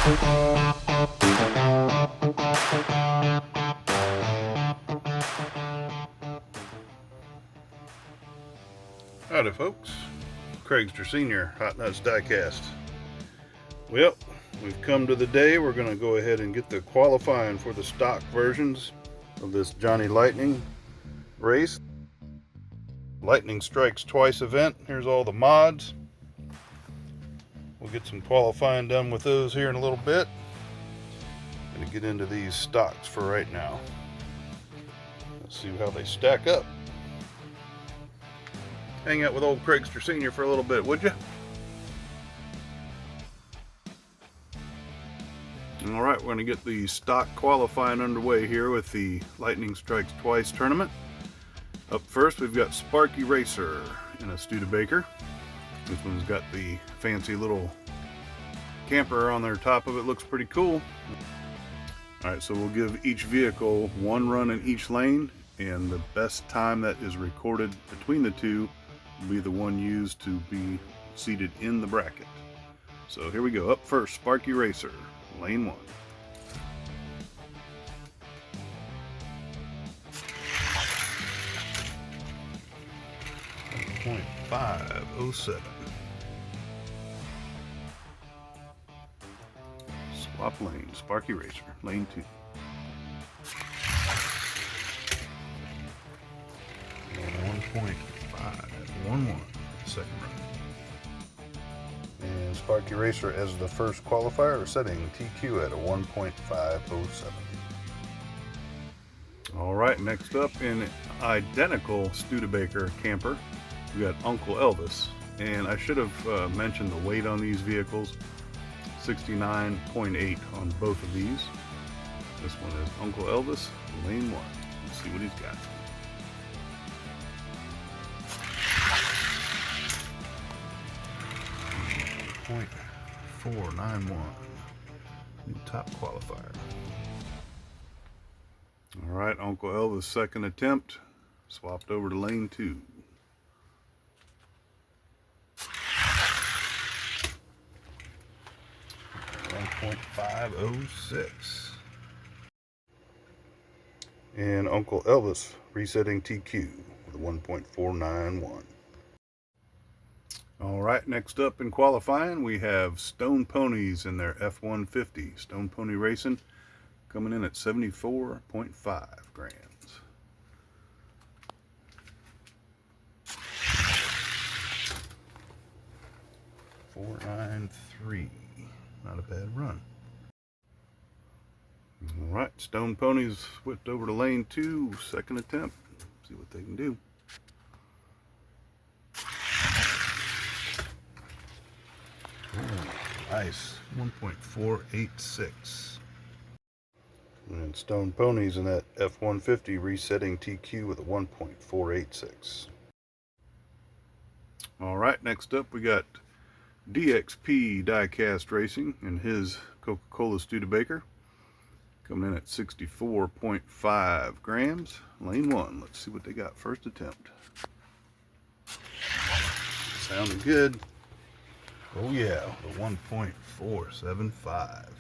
Howdy folks, Craigster Sr. Hot Nuts Diecast. Well, we've come to the day we're going to go ahead and get the qualifying for the stock versions of this Johnny Lightning race. Lightning Strikes Twice event. Here's all the mods. We'll get some qualifying done with those here in a little bit. Gonna get into these stocks for right now. Let's see how they stack up. Hang out with old Craigster Sr. for a little bit, would you? Alright, we're going to get the stock qualifying underway here with the Lightning Strikes Twice tournament. Up first, we've got Sparky Racer in a Studebaker. This one's got the fancy little camper on their top of it. Looks pretty cool. Alright, so we'll give each vehicle one run in each lane, and the best time that is recorded between the two will be the one used to be seated in the bracket. So here we go. Up first, Sparky Racer, lane 1. .507. Swap lane, Sparky Racer, lane 2. 1.511, second run. And Sparky Racer as the first qualifier, setting TQ at a 1.507. Alright, next up in identical Studebaker camper, we got Uncle Elvis. And I should have mentioned the weight on these vehicles. 69.8 on both of these. This one is Uncle Elvis, lane 1. Let's see what he's got. .491, new top qualifier. All right, Uncle Elvis' second attempt, swapped over to lane 2. .506. And Uncle Elvis resetting TQ with a 1.491. All right, next up in qualifying, we have Stone Ponies in their F-150. Stone Pony Racing coming in at 74.5 grams. .493, not a bad run. All right, Stone Ponies whipped over to lane 2, second attempt. See what they can do. Nice, 1.486. And Stone Ponies in that F-150 resetting TQ with a 1.486. All right, next up we got DXP Diecast Racing and his Coca-Cola Studebaker coming in at 64.5 grams. Lane 1, let's see what they got first attempt. Sounding good. Oh yeah, the 1.475.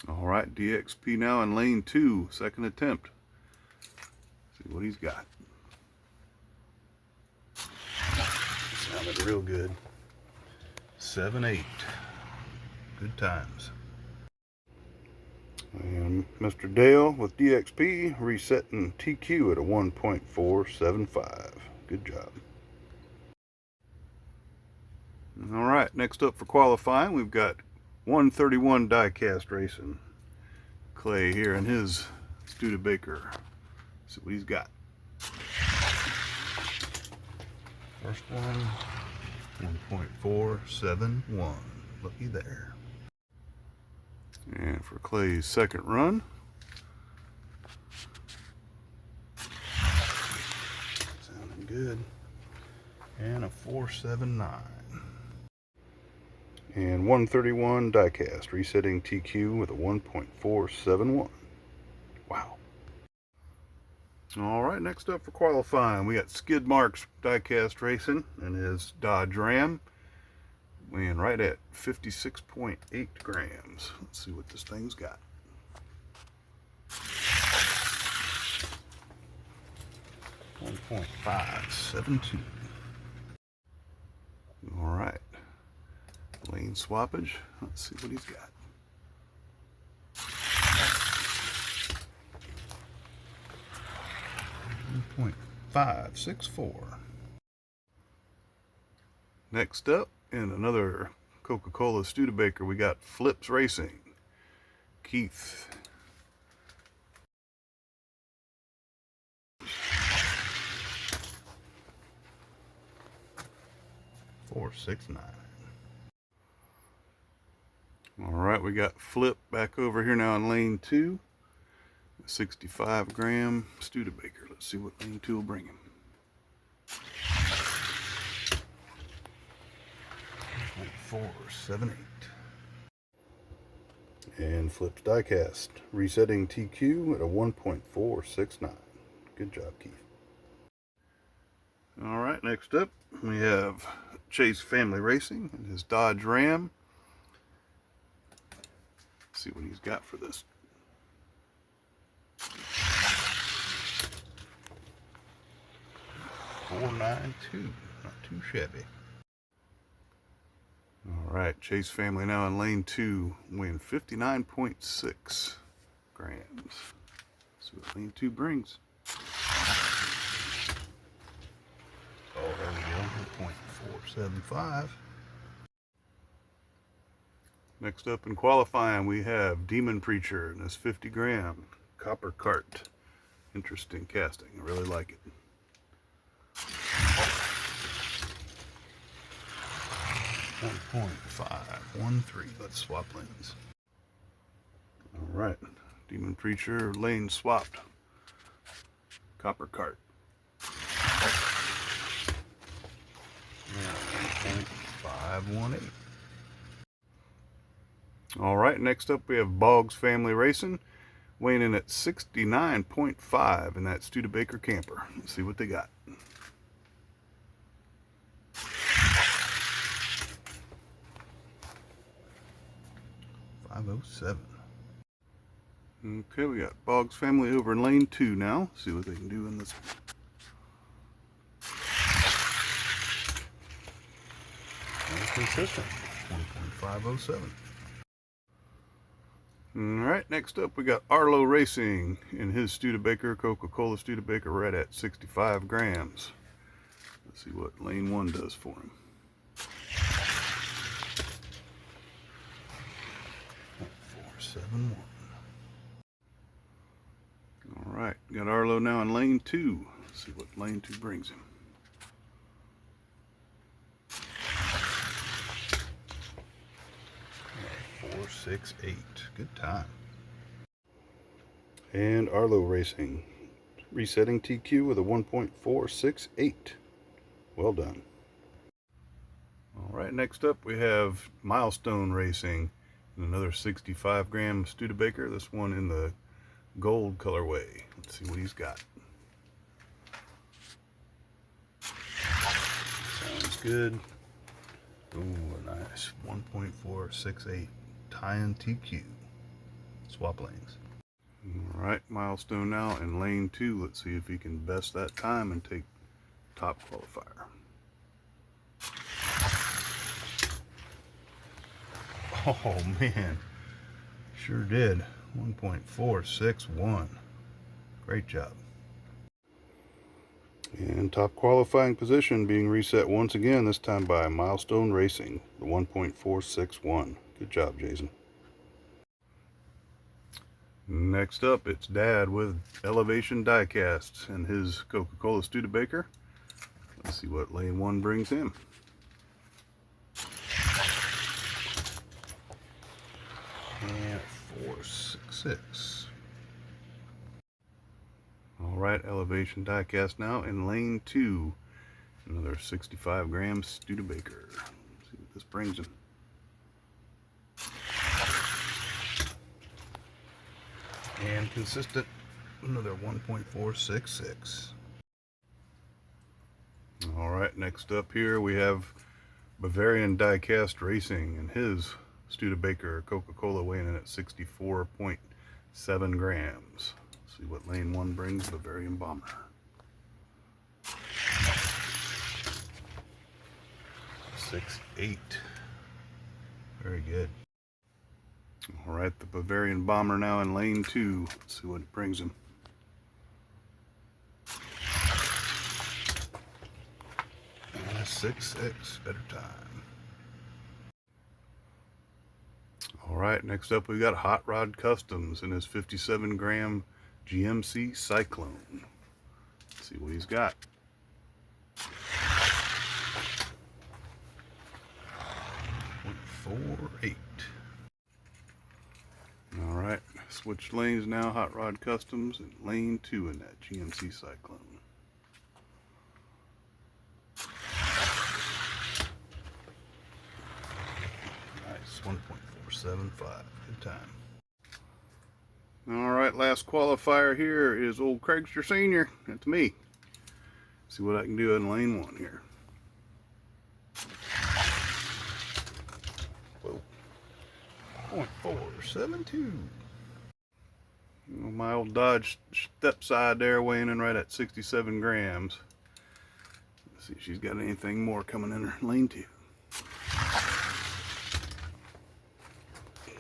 All right, DXP now in lane 2, second attempt. See what he's got. Sounded real good. 7.8. Good times. And Mr. Dale with DXP resetting TQ at a 1.475. Good job. All right, next up for qualifying, we've got 131 Diecast Racing. Clay here in his Studebaker. See what he's got. First one, 1.471. Looky there. And for Clay's second run, sounding good. And a 479. And 131 Diecast, resetting TQ with a 1.471. Wow. All right, next up for qualifying, we got Skid Marks Diecast Racing and his Dodge Ram. weighing right at 56.8 grams. Let's see what this thing's got. .572. All right, lane swappage. Let's see what he's got. 1.564. Next up, in another Coca-Cola Studebaker, we got Flips Racing. Keith. .469. All right, we got Flip back over here now in lane 2. 65 gram Studebaker. Let's see what lane 2 will bring him. .478. And Flips diecast, resetting TQ at a 1.469. Good job, Keith. All right, next up we have Chase Family Racing and his Dodge Ram. Let's see what he's got for this. .492, not too shabby. All right, Chase Family now in lane 2, weighing 59.6 grams. See what lane 2 brings. Oh, there we go, .475. Next up in qualifying, we have Demon Preacher and his 50 gram copper cart. Interesting casting, I really like it. .513. Let's swap lanes. All right, Demon Preacher lane swapped. Copper cart. 1.518. All right, next up we have Boggs Family Racing, weighing in at 69.5 in that Studebaker camper. Let's see what they got. .507. Okay, we got Boggs Family over in lane 2 now. See what they can do in this one. Consistent. 1.507. Alright, next up we got Arlo Racing in his Studebaker, Coca-Cola Studebaker, right at 65 grams. Let's see what lane 1 does for him. .471. Alright, got Arlo now in lane 2. Let's see what lane 2 brings him. .468. Good time. And Arlo Racing, resetting TQ with a 1.468. Well done. Alright, next up we have Milestone Racing in another 65 gram Studebaker, this one in the gold colorway. Let's see what he's got. Sounds good. Ooh, nice. 1.468 tie-in TQ. Swap lanes. Alright, Milestone now in lane 2. Let's see if he can best that time and take top qualifier. Oh man, sure did. 1.461. Great job. And top qualifying position being reset once again, this time by Milestone Racing, the 1.461. Good job, Jason. Next up, it's Dad with Elevation Diecasts and his Coca-Cola Studebaker. Let's see what lane 1 brings him. And 466. Alright, Elevation Diecast now in lane 2. Another 65 gram Studebaker. Let's see what this brings him. And consistent, another 1.466. Alright, next up here we have Bavarian Diecast Racing and his Studebaker Coca-Cola weighing in at 64.7 grams. Let's see what lane 1 brings. Bavarian Bomber. 6.8. Very good. Alright, the Bavarian Bomber now in lane 2. Let's see what it brings him. And a 6.6. Better time. Alright, next up we got Hot Rod Customs in his 57 gram GMC Cyclone. Let's see what he's got. 0.48. Alright, switch lanes now. Hot Rod Customs in lane 2 in that GMC Cyclone. Nice, 1.475. Good time. Alright, last qualifier here is old Craigster Sr. That's me. See what I can do in lane 1 here. Whoa. 0.472. My old Dodge Stepside there weighing in right at 67 grams. Let's see if she's got anything more coming in her lane 2.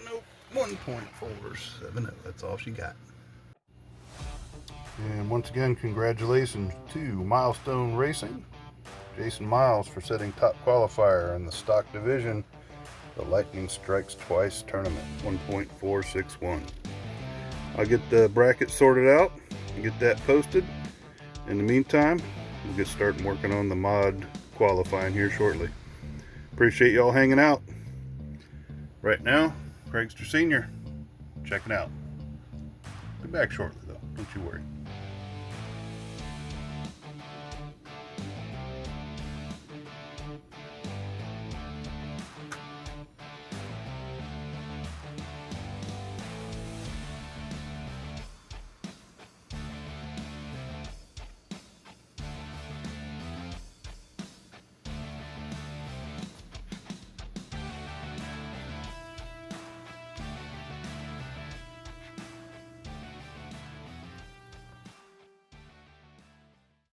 Nope, 1.470. That's all she got. And once again, congratulations to Milestone Racing, Jason Miles, for setting top qualifier in the stock division, the Lightning Strikes Twice tournament, 1.461. I'll get the bracket sorted out and get that posted. In the meantime, we'll get started working on the mod qualifying here shortly. Appreciate y'all hanging out. Right now, Craigster Sr. checking out. Be back shortly though, don't you worry.